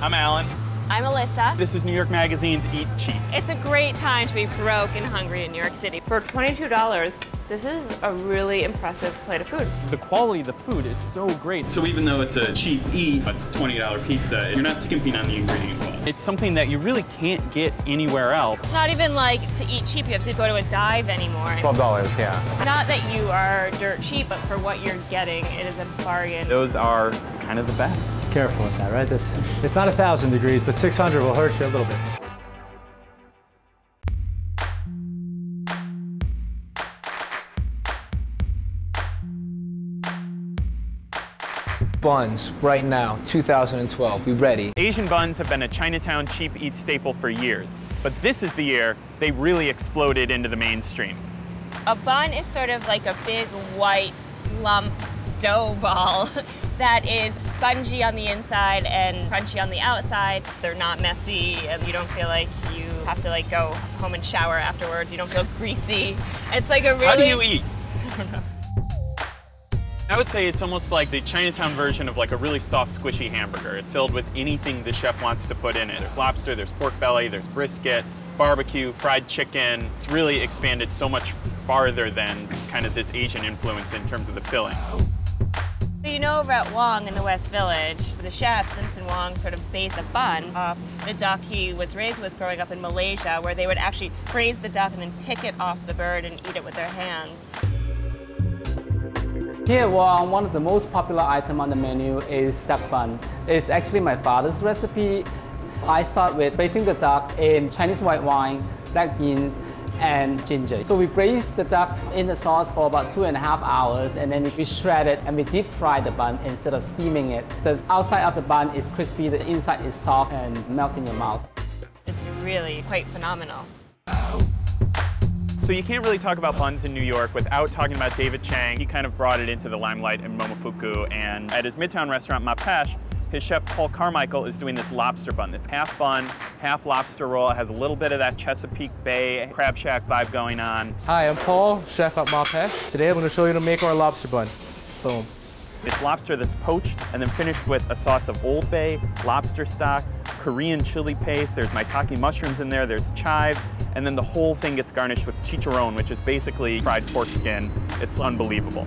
I'm Alan. I'm Alyssa. This is New York Magazine's Eat Cheap. It's a great time to be broke and hungry in New York City. For $22, this is a really impressive plate of food. The quality of the food is so great. So even though it's a cheap eat, a $20 pizza, you're not skimping on the ingredient well. It's something that you really can't get anywhere else. It's not even like to eat cheap, you have to go to a dive anymore. $12, yeah. Not that you are dirt cheap, but for what you're getting, it is a bargain. Those are kind of the best. Careful with that, right? It's not 1,000 degrees, but 600 will hurt you a little bit. Buns, right now, 2012, we ready? Asian buns have been a Chinatown cheap eat staple for years, but this is the year they really exploded into the mainstream. A bun is sort of like a big white lump dough ball that is spongy on the inside and crunchy on the outside. They're not messy and you don't feel like you have to go home and shower afterwards. You don't feel greasy. It's like a really... How do you eat? I don't know. I would say it's almost like the Chinatown version of like a really soft, squishy hamburger. It's filled with anything the chef wants to put in it. There's lobster, there's pork belly, there's brisket, barbecue, fried chicken. It's really expanded so much farther than kind of this Asian influence in terms of the filling. You know, over at Wong in the West Village, the chef, Simpson Wong, sort of based a bun off the duck he was raised with growing up in Malaysia, where they would actually braise the duck and then pick it off the bird and eat it with their hands. Here at Wong, one of the most popular items on the menu is duck bun. It's actually my father's recipe. I start with braising the duck in Chinese white wine, black beans, and ginger. So we braise the duck in the sauce for about 2.5 hours, and then we shred it and we deep fry the bun instead of steaming it. The outside of the bun is crispy, the inside is soft and melt in your mouth. It's really quite phenomenal. So you can't really talk about buns in New York without talking about David Chang. He kind of brought it into the limelight in Momofuku, and at his Midtown restaurant, Mapesh, his chef Paul Carmichael is doing this lobster bun. It's half bun, half lobster roll. It has a little bit of that Chesapeake Bay Crab Shack vibe going on. Hi, I'm Paul, chef at Mapesh. Today I'm going to show you how to make our lobster bun. Boom. It's lobster that's poached and then finished with a sauce of Old Bay, lobster stock, Korean chili paste, there's maitake mushrooms in there, there's chives, and then the whole thing gets garnished with chicharron, which is basically fried pork skin. It's unbelievable.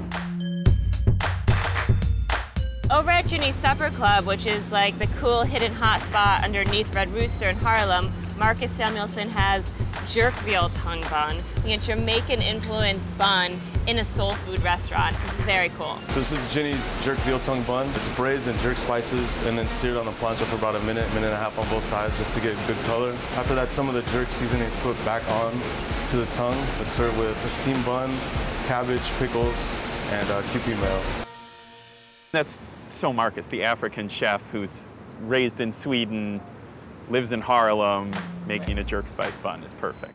Over at Ginny's Supper Club, which is like the cool hidden hot spot underneath Red Rooster in Harlem, Marcus Samuelson has jerk veal tongue bun, a Jamaican-influenced bun in a soul food restaurant. It's very cool. So this is Ginny's jerk veal tongue bun. It's braised in jerk spices and then seared on the plancha for about a minute and a half on both sides just to get good color. After that, some of the jerk seasoning is put back on to the tongue. It's served with a steamed bun, cabbage, pickles, and Kewpie mayo. That's so Marcus, the African chef who's raised in Sweden, lives in Harlem, making a jerk spice bun is perfect.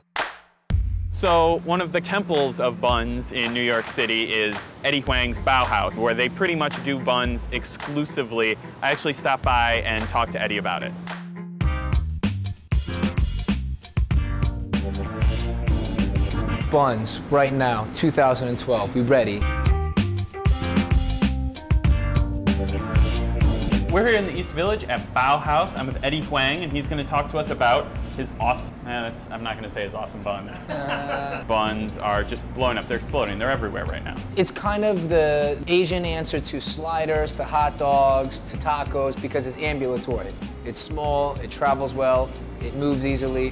So one of the temples of buns in New York City is Eddie Huang's Bauhaus, where they pretty much do buns exclusively. I actually stopped by and talked to Eddie about it. Buns, right now, 2012, we ready? We're here in the East Village at Bauhaus. I'm with Eddie Huang, and he's going to talk to us about his awesome, I'm not going to say his awesome buns. Buns are just blowing up. They're exploding. They're everywhere right now. It's kind of the Asian answer to sliders, to hot dogs, to tacos, because it's ambulatory. It's small, it travels well, it moves easily.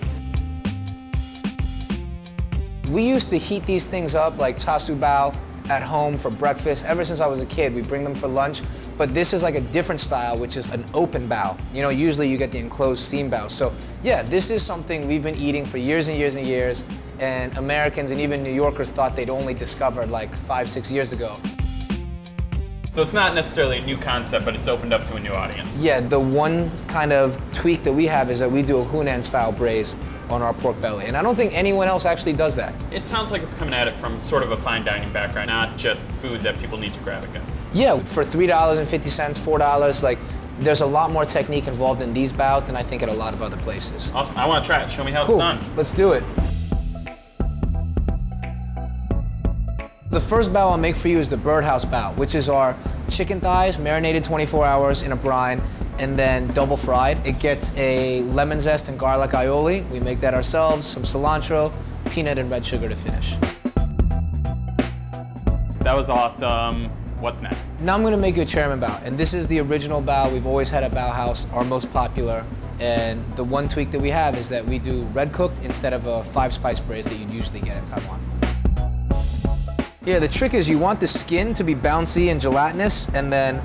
We used to heat these things up like chasu bao at home for breakfast. Ever since I was a kid, we bring them for lunch. But this is like a different style, which is an open bao. You know, usually you get the enclosed steam bao. So yeah, this is something we've been eating for years and years and years, and Americans and even New Yorkers thought they'd only discovered like 5-6 years ago. So it's not necessarily a new concept, but it's opened up to a new audience. Yeah, the one kind of tweak that we have is that we do a Hunan style braise on our pork belly. And I don't think anyone else actually does that. It sounds like it's coming at it from sort of a fine dining background, not just food that people need to grab and go. Yeah, for $3.50, $4, like, there's a lot more technique involved in these baos than I think at a lot of other places. Awesome, I want to try it. Show me how Cool. it's done. Let's do it. The first bao I'll make for you is the birdhouse bao, which is our chicken thighs marinated 24 hours in a brine, and then double fried. It gets a lemon zest and garlic aioli. We make that ourselves, some cilantro, peanut and red sugar to finish. That was awesome. What's next? Now I'm gonna make you a chairman bao, and this is the original bao we've always had at Bao House, our most popular. And the one tweak that we have is that we do red cooked instead of a 5-spice braise that you'd usually get in Taiwan. Yeah, the trick is you want the skin to be bouncy and gelatinous, and then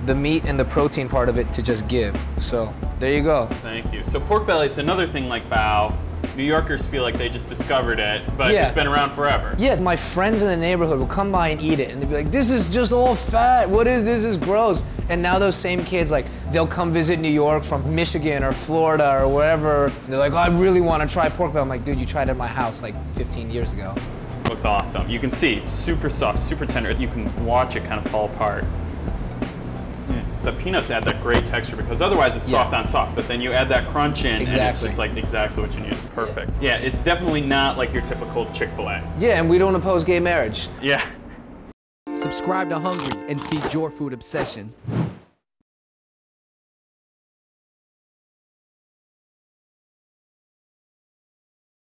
the meat and the protein part of it to just give. So there you go. Thank you. So pork belly, it's another thing like bao. New Yorkers feel like they just discovered it, but Yeah. it's been around forever. Yeah, my friends in the neighborhood will come by and eat it, and they'll be like, this is just all fat. What is this? This is gross. And now those same kids, like, they'll come visit New York from Michigan or Florida or wherever. And they're like, oh, I really want to try pork belly. I'm like, dude, you tried it at my house like 15 years ago. Looks awesome. You can see, super soft, super tender. You can watch it kind of fall apart. The peanuts add that great texture because otherwise it's soft on soft, but then you add that crunch in and it's just like exactly what you need. It's perfect. Yeah, it's definitely not like your typical Chick-fil-A. Yeah, and we don't oppose gay marriage. Yeah. Subscribe to Hungry and feed your food obsession.